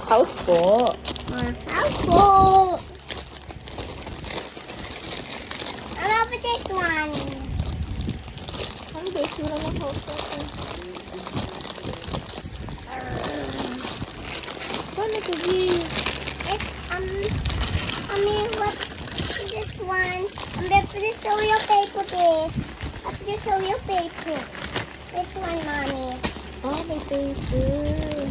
House po. House po. Ano ba this one? Ano ba isura ng house po? Paano to be? It's, what this one? Please show your paper, this. Please show your paper. This one, mommy. Ah, may paper.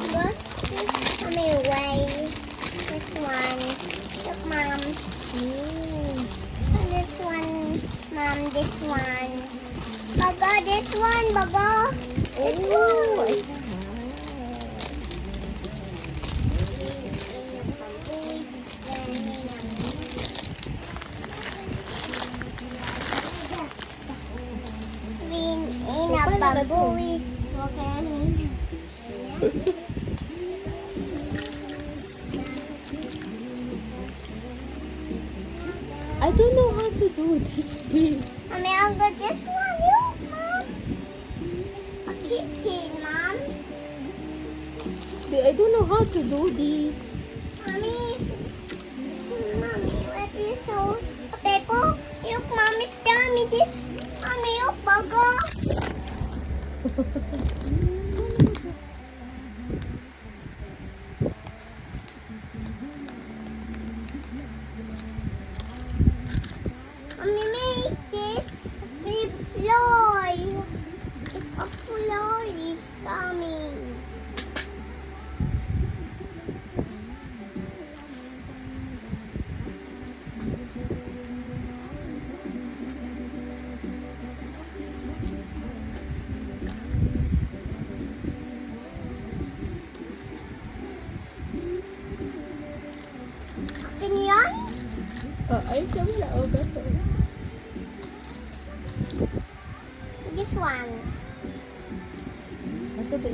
What's this? Way. This one. Look, mom. And this one, mom, this one. Baga, this one, baga. This one. Bambuwi. I don't know how to do this thing. Mommy, I'll go this one. Look, mom. A kitchen, mom. I don't know how to do this. Mommy, what is so? Pepo, look, mommy's telling me this. Mommy, look, bago. Mommy, make this flip floor. A floor is coming. Akin yan? Ay, siya wala. Oh, gato. This one. Ito ba?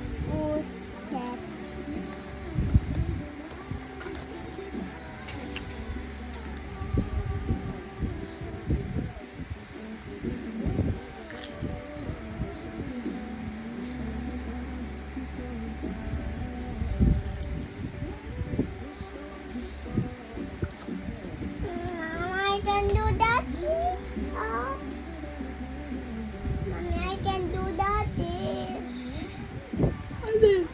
Spruce step. I can do that. Oh. Mommy, I can do that. Ano?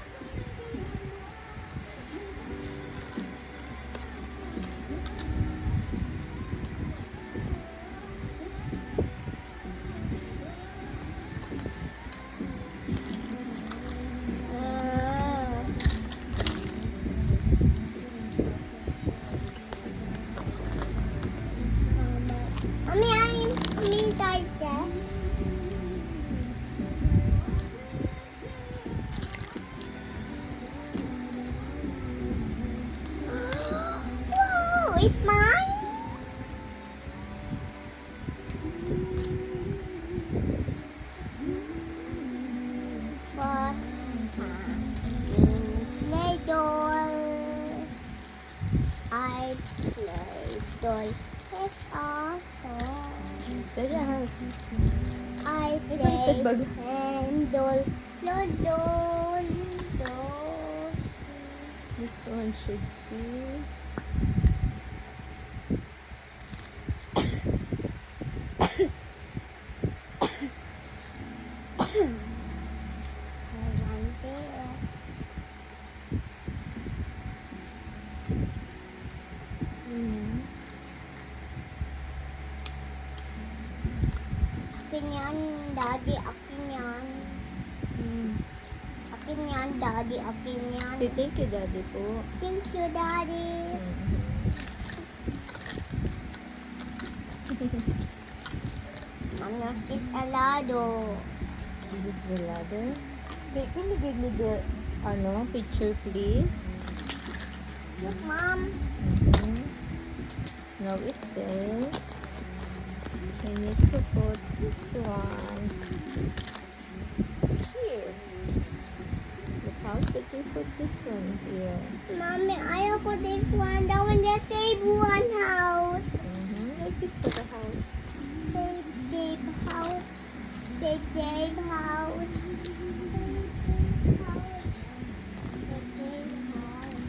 Mommy, I'm tired there. Wow, it's mine. Play doll. I play doll. It's awesome. Dali, house. I Ay, play baliktad baga. handle. Doll. This one should be... Akin yan, daddy, akin yan. Akin yan, daddy, akin yan. Say thank you, daddy po. Thank you, daddy. Mama, it's a lado. This is the ladder. Wait, can you give me the picture, please? Look, Mom. Now it says, I need to put this one here. Look, how did we put this one here? Mommy, I put this one down in the save one house. Like this for the house. Save house. The same house. The same house.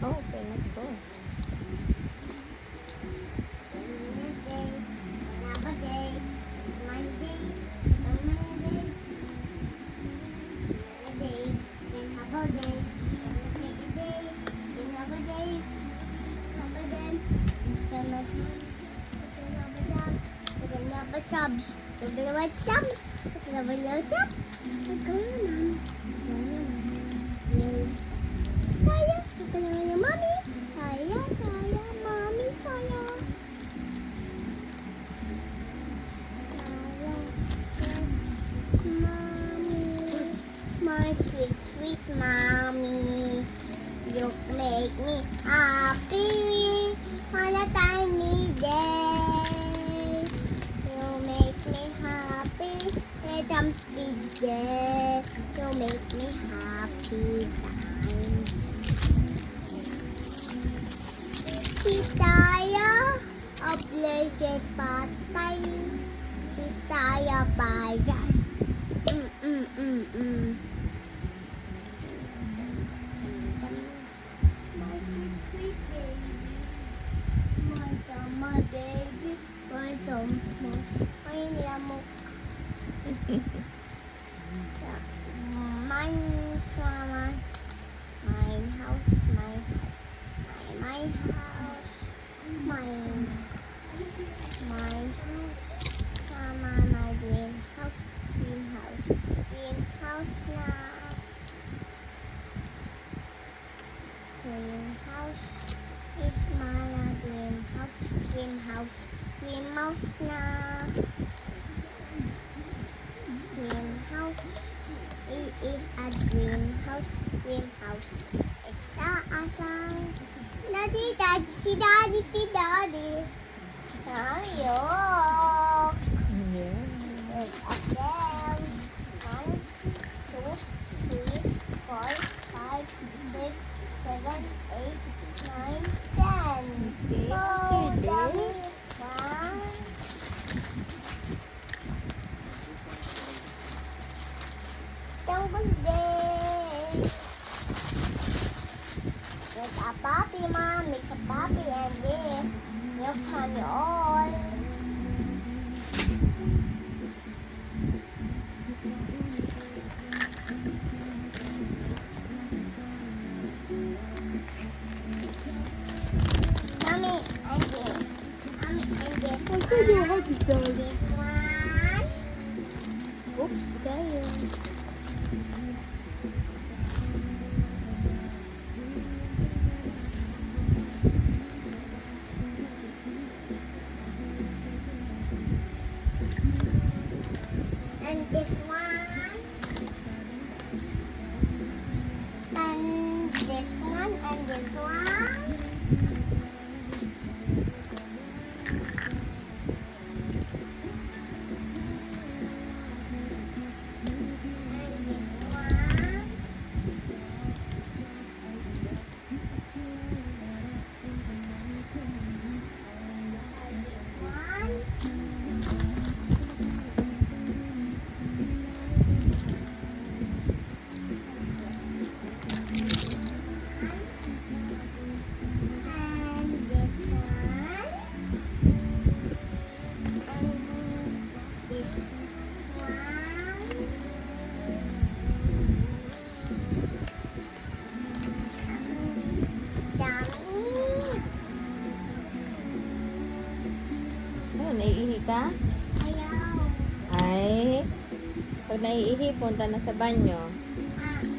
Oh, okay na to. My sweet, sweet mommy, you make me happy on a tiny day. You make me happy let I'm day. You make me happy time. Si tayo o blessed patay, si tayo bayan. My baby, my son, my lamok. My summer, my house, my house, my house, summer, my dream house now. Dream house is my dream house now. Dream house, it is a dream house. It's a song. Daddy, daddy. Tayo. Yeah. There's a bell. 1, 2, 3, 4, 5, 6, 7, 8, 9, 10. Okay, Oh, okay, dami. this. One. Jungle day. There's a puppy, Mom. It's a puppy and this. Milk honey all. Mommy and this. Mommy and this. This one. Oops, tayo. And this one. And this one. And this one. And this one. Ano, naiihi ka? Ay, pag naiihi, punta na sa banyo.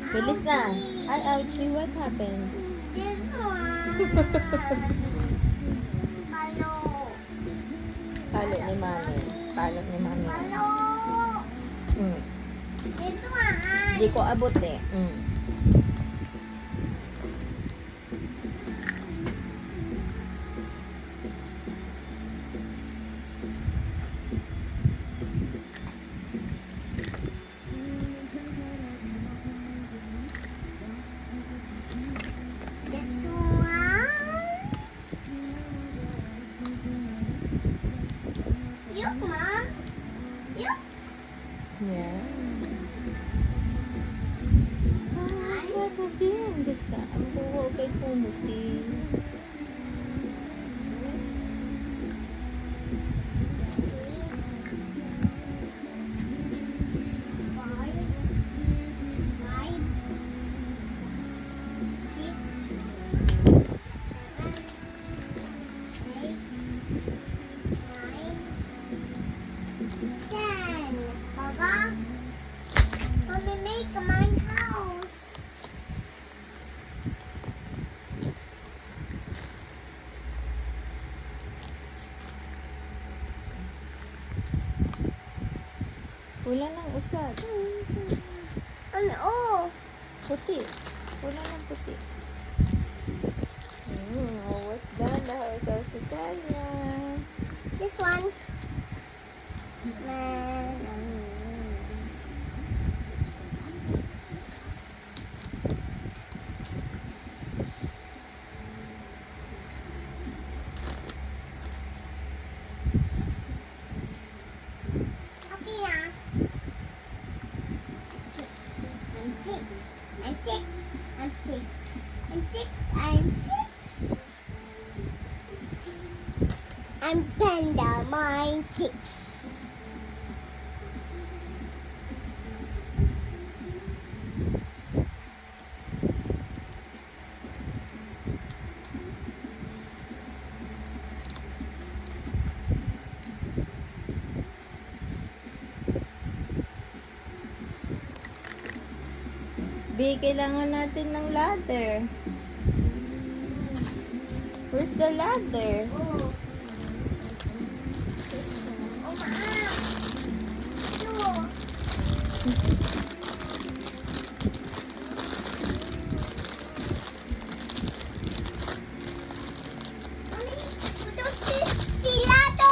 Bilis na. Ay, ouchie, what happened? This one. Palo. Palo ni Mami. Palo ni Mami. Palo. Mm. This one. Hindi ko abot eh. Mm. This one. Look, Mom. Look. Yeah. Ay, sabi ang gasa. Ang buho kay pumuti. Mommy, make my house. Wala ng usad. Ano? Oh, Puti. Wala ng puti. Almost done the house hospitalya. this one. Man, okay na. I'm six. I'm six. I'm six. I'm six. I'm six. I'm panda. My six. B, kailangan natin ng ladder. Where's the ladder? Oh. Oh, Ma. No. Mami, ito sila to.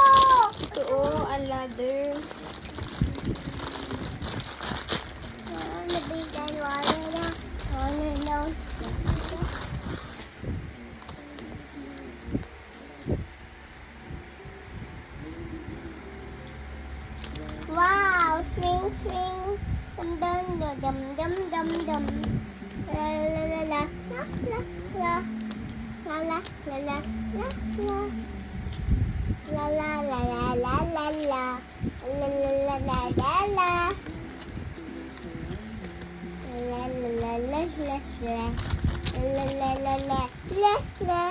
Ito oh, ang ladder. Nabigyan wala na. Ano na. Wow, swing, swing. Dum dum dum dum dum dum. La la la la la la la la la la la la la. La la la la la la la. La la la la la la. La la la la la la. La la la la la la.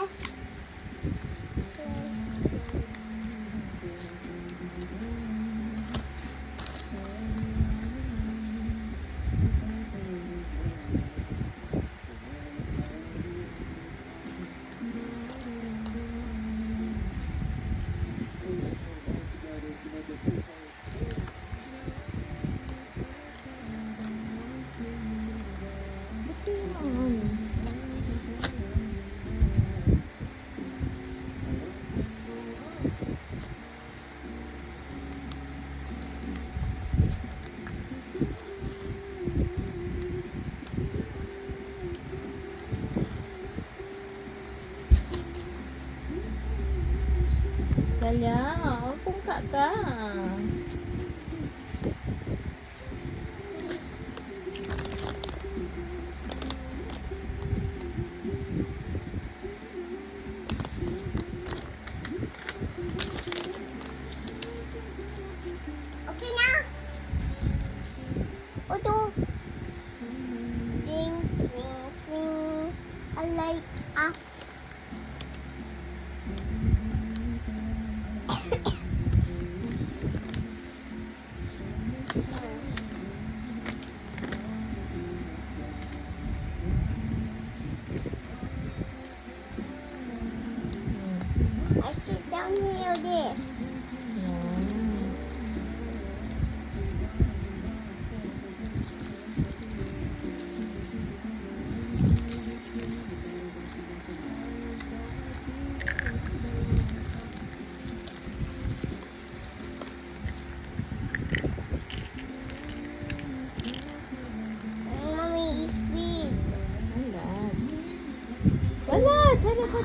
Ito yung ano. Dala, kung ka. Okay na. Ito. Swing, swing, swing. I like up. this. Yan. Mommy is big. Wala. Talaga.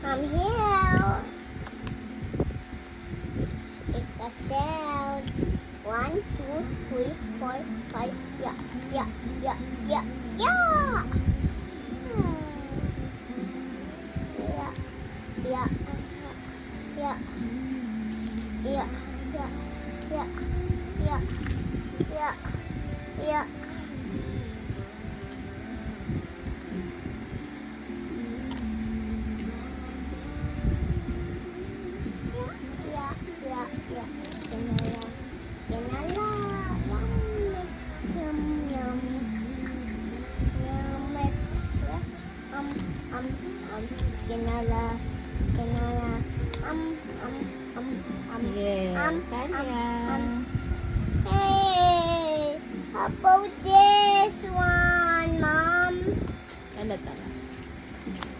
I'm here. It's a sound. 1, 2, 3, 4, 5. Yeah, yeah, yeah, yeah, yeah. Yeah, yeah, yeah, yeah, yeah, yeah, yeah, yeah. Yeah, yeah, yeah. Vanilla, vanilla, yum, yum, yum. Vanilla, vanilla, Yes. Kanya. Hey, how about this one, Mom? Ano tala?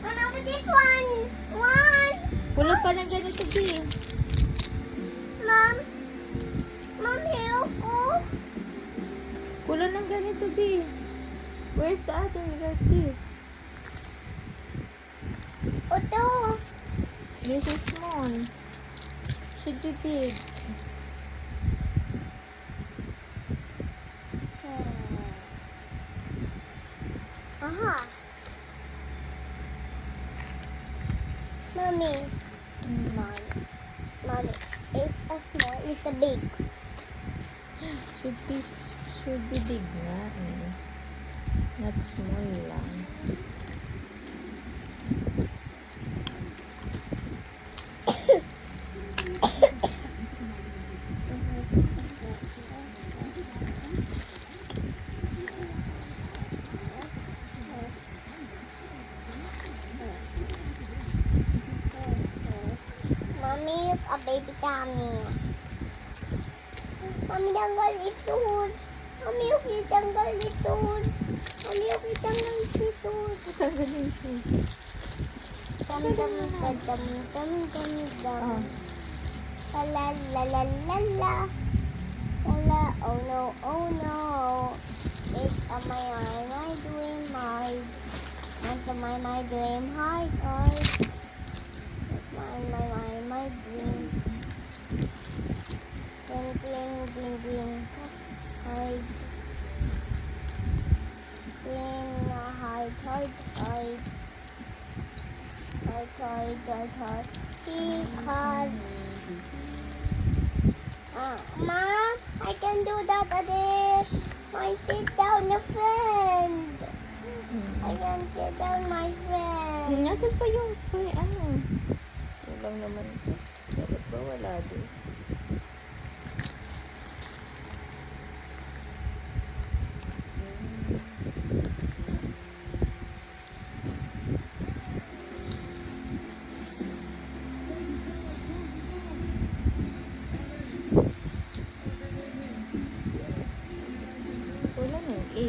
Mom, how about this one? One. Kulo pa ng ganito, B. Mom, Mom, help ko. Kulo ng ganito, B. Where's the other like this? Ito. This is small. Should be big. Aha. Mommy. Mommy. It's a small, it's a big. Should be big nga. Not small lang. Mommy, a baby tummy. Mommy, tanggal isus. Mommy, okay, tanggal isus. Mommy, okay, tanggal isus. Saan ganito? Dum dum dum dum dum dum dum. La la la la la la. La la, oh no, oh no. It's my dream hard. It's my dream hard, hard. It's my dream. Dream, hard. Dream, hard, hard, hard. Hard. Because Mom, I can do that again. I sit down a friend. I can sit down my friend. Nasaan pa yung ano? Walang naman ito. Dapat ba wala doon? Wala nang A.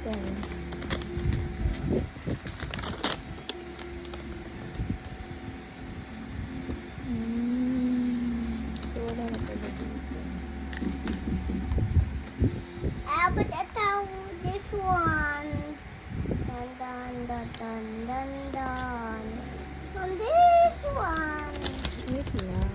Ten. So, wala na pala dito. But ito, this one. Dun, dun, dun, dun, dun, dun. And this one. Wait lang.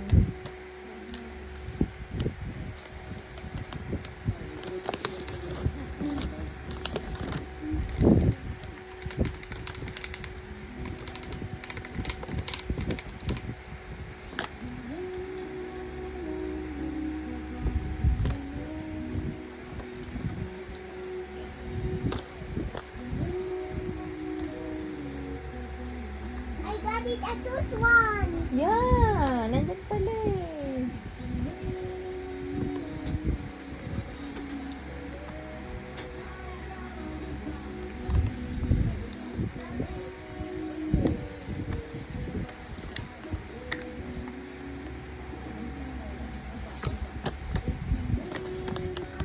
I got it at this one. Yeah! Nandun pala eh.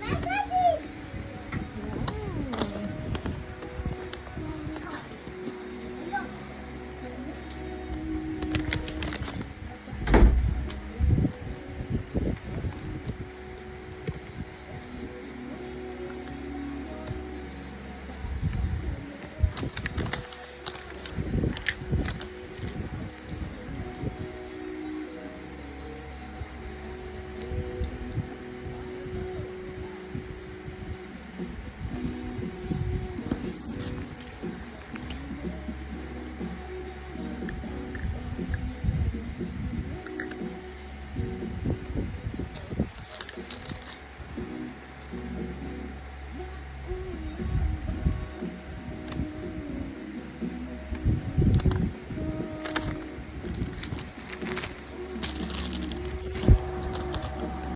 I got it. Look.